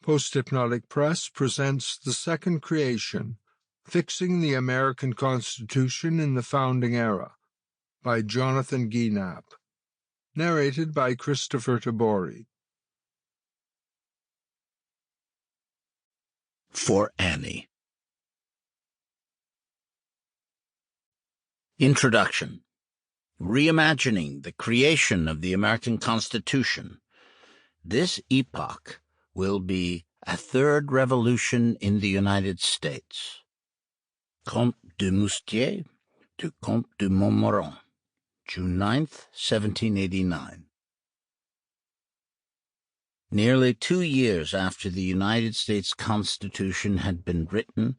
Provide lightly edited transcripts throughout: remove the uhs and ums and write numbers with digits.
Post-Hypnotic Press presents The Second Creation, Fixing the American Constitution in the Founding Era, by Jonathan Gienapp. Narrated by Kristoffer Tabori. For Annie. Introduction. Reimagining the creation of the American Constitution. This epoch will be a third revolution in the United States. Comte de Moustier to Comte de Montmorency, June 9th, 1789. Nearly 2 years after the United States Constitution had been written,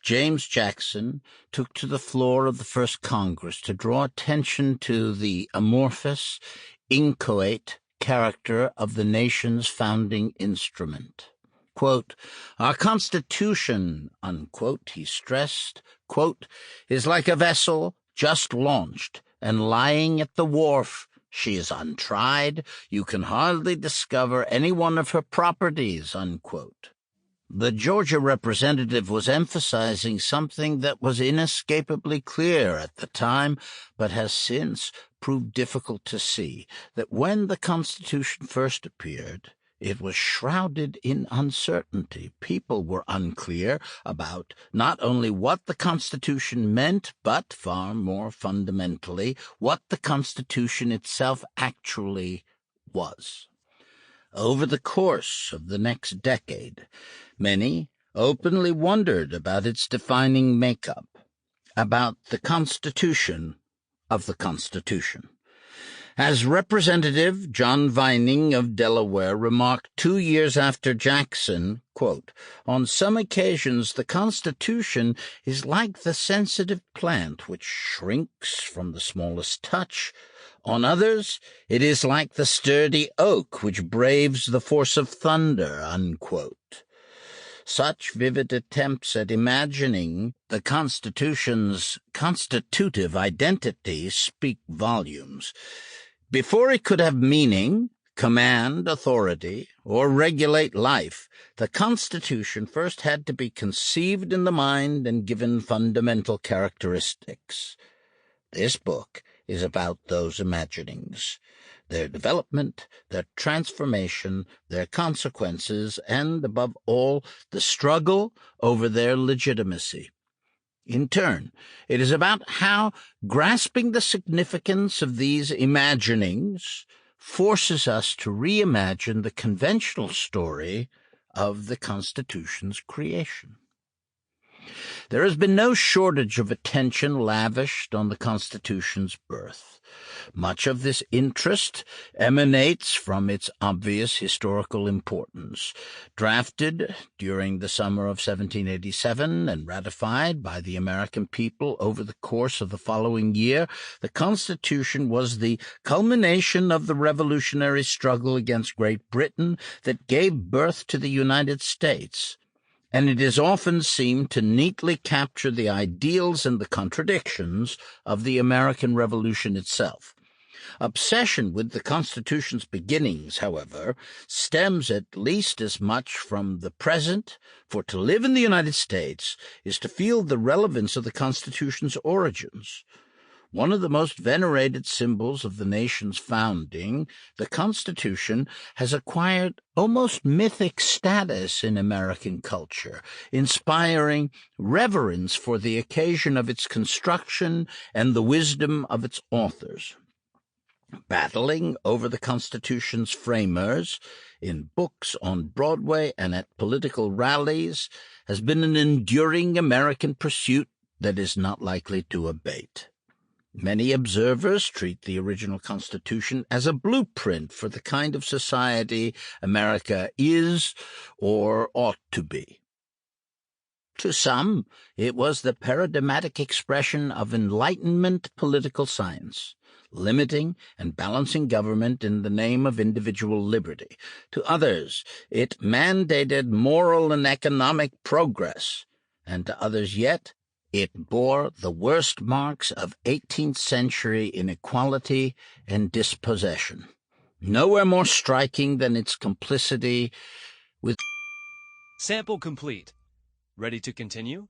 James Jackson took to the floor of the First Congress to draw attention to the amorphous, inchoate character of the nation's founding instrument. Quote, "Our Constitution," unquote, he stressed, quote, "is like a vessel just launched and lying at the wharf. She is untried. You can hardly discover any one of her properties," unquote. The Georgia representative was emphasizing something that was inescapably clear at the time, but has since proved difficult to see, that when the Constitution first appeared, it was shrouded in uncertainty. People were unclear about not only what the Constitution meant, but, far more fundamentally, what the Constitution itself actually was. Over the course of the next decade, many openly wondered about its defining makeup, about the Constitution of the Constitution. As Representative John Vining of Delaware remarked 2 years after Jackson, quote, "On some occasions the Constitution is like the sensitive plant which shrinks from the smallest touch. On others it is like the sturdy oak which braves the force of thunder," unquote. Such vivid attempts at imagining the Constitution's constitutive identity speak volumes. Before it could have meaning, command authority, or regulate life, the Constitution first had to be conceived in the mind and given fundamental characteristics. This book is about those imaginings, their development, their transformation, their consequences, and, above all, the struggle over their legitimacy. In turn, it is about how grasping the significance of these imaginings forces us to reimagine the conventional story of the Constitution's creation. There has been no shortage of attention lavished on the Constitution's birth. Much of this interest emanates from its obvious historical importance. Drafted during the summer of 1787 and ratified by the American people over the course of the following year, the Constitution was the culmination of the revolutionary struggle against Great Britain that gave birth to the United States, and it is often seen to neatly capture the ideals and the contradictions of the American Revolution itself. Obsession with the Constitution's beginnings, however, stems at least as much from the present, for to live in the United States is to feel the relevance of the Constitution's origins. One of the most venerated symbols of the nation's founding, the Constitution has acquired almost mythic status in American culture, inspiring reverence for the occasion of its construction and the wisdom of its authors. Battling over the Constitution's framers in books on Broadway and at political rallies has been an enduring American pursuit that is not likely to abate. Many observers treat the original Constitution as a blueprint for the kind of society America is or ought to be. To some, it was the paradigmatic expression of Enlightenment political science, limiting and balancing government in the name of individual liberty. To others, it mandated moral and economic progress, and to others yet, it bore the worst marks of 18th century inequality and dispossession. Nowhere more striking than its complicity with Sample complete. Ready to continue?